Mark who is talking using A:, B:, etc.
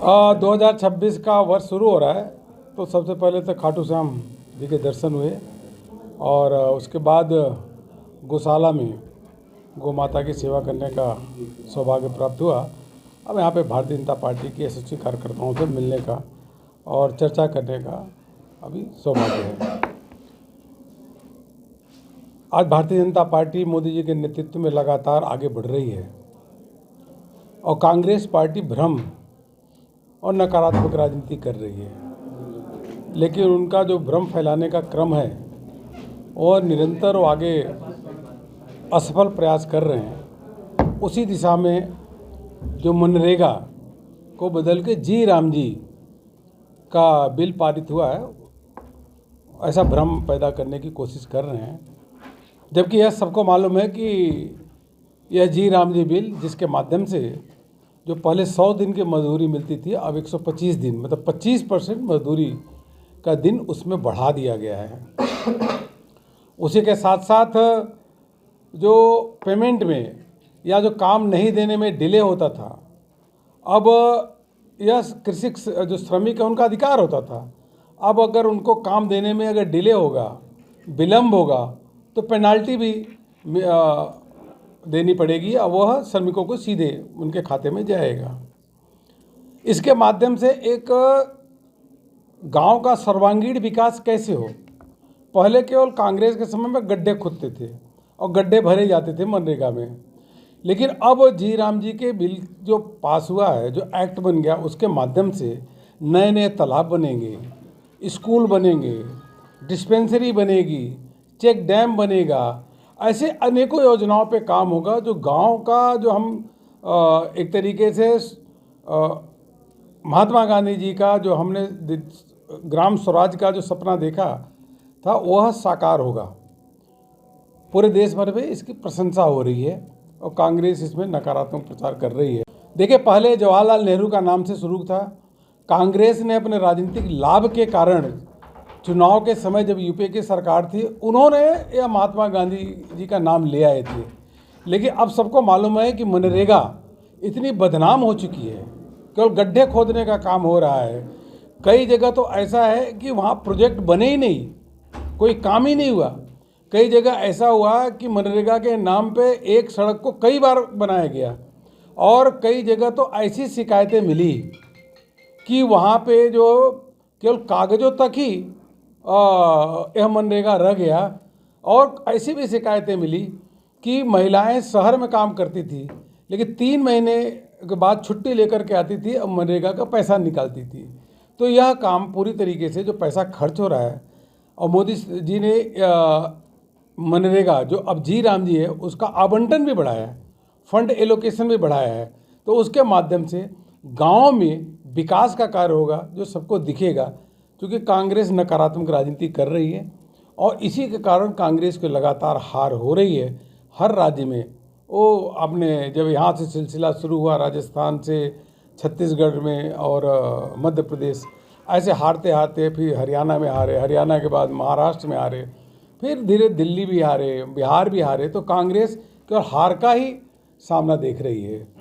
A: 2026 का वर्ष शुरू हो रहा है, तो सबसे पहले तो खाटू श्याम जी के दर्शन हुए और उसके बाद गौशाला में गौ माता की सेवा करने का सौभाग्य प्राप्त हुआ। अब यहाँ पे भारतीय जनता पार्टी के यशस्वी कार्यकर्ताओं से मिलने का और चर्चा करने का अभी सौभाग्य है। आज भारतीय जनता पार्टी मोदी जी के नेतृत्व में लगातार आगे बढ़ रही है और कांग्रेस पार्टी भ्रम और नकारात्मक राजनीति कर रही है, लेकिन उनका जो भ्रम फैलाने का क्रम है और निरंतर वो आगे असफल प्रयास कर रहे हैं। उसी दिशा में जो मनरेगा को बदल के जी राम जी का बिल पारित हुआ है, ऐसा भ्रम पैदा करने की कोशिश कर रहे हैं, जबकि यह सबको मालूम है कि यह जी राम जी बिल जिसके माध्यम से जो पहले 100 दिन की मजदूरी मिलती थी, अब 125 दिन मतलब 25% मजदूरी का दिन उसमें बढ़ा दिया गया है। उसी के साथ साथ जो पेमेंट में या जो काम नहीं देने में डिले होता था, अब यह कृषि जो श्रमिक है उनका अधिकार होता था। अब अगर उनको काम देने में अगर डिले होगा, विलम्ब होगा, तो पेनाल्टी भी देनी पड़ेगी और वह श्रमिकों को सीधे उनके खाते में जाएगा। इसके माध्यम से एक गांव का सर्वांगीण विकास कैसे हो। पहले केवल कांग्रेस के समय में गड्ढे खुदते थे और गड्ढे भरे जाते थे मनरेगा में, लेकिन अब जी राम जी के बिल जो पास हुआ है, जो एक्ट बन गया, उसके माध्यम से नए नए तालाब बनेंगे, स्कूल बनेंगे, डिस्पेंसरी बनेगी, चेक डैम बनेगा। ऐसे अनेकों योजनाओं पे काम होगा जो गांव का जो हम एक तरीके से महात्मा गांधी जी का जो हमने ग्राम स्वराज का जो सपना देखा था, वह साकार होगा। पूरे देश भर में इसकी प्रशंसा हो रही है और कांग्रेस इसमें नकारात्मक प्रचार कर रही है। देखिए, पहले जवाहरलाल नेहरू का नाम से शुरू था। कांग्रेस ने अपने राजनीतिक लाभ के कारण चुनाव के समय जब यूपीए की सरकार थी, उन्होंने या महात्मा गांधी जी का नाम ले आए थे। लेकिन अब सबको मालूम है कि मनरेगा इतनी बदनाम हो चुकी है, केवल गड्ढे खोदने का काम हो रहा है। कई जगह तो ऐसा है कि वहाँ प्रोजेक्ट बने ही नहीं, कोई काम ही नहीं हुआ। कई जगह ऐसा हुआ कि मनरेगा के नाम पे एक सड़क को कई बार बनाया गया और कई जगह तो ऐसी शिकायतें मिली कि वहाँ पे जो केवल कागज़ों तक ही यह मनरेगा रह गया। और ऐसी भी शिकायतें मिली कि महिलाएं शहर में काम करती थी, लेकिन 3 महीने के बाद छुट्टी लेकर के आती थी और मनरेगा का पैसा निकालती थी। तो यह काम पूरी तरीके से जो पैसा खर्च हो रहा है, और मोदी जी ने मनरेगा जो अब जी राम जी है उसका आवंटन भी बढ़ाया है, फंड एलोकेशन भी बढ़ाया है। तो उसके माध्यम से गाँव में विकास का कार्य होगा जो सबको दिखेगा, क्योंकि कांग्रेस नकारात्मक राजनीति कर रही है और इसी के कारण कांग्रेस की लगातार हार हो रही है हर राज्य में। वो आपने जब यहाँ से सिलसिला शुरू हुआ, राजस्थान से छत्तीसगढ़ में और मध्य प्रदेश, ऐसे हारते हारते फिर हरियाणा में हारे, हरियाणा के बाद महाराष्ट्र में हारे, फिर धीरे दिल्ली भी हारे, बिहार भी हारे। तो कांग्रेस केवल हार का ही सामना देख रही है।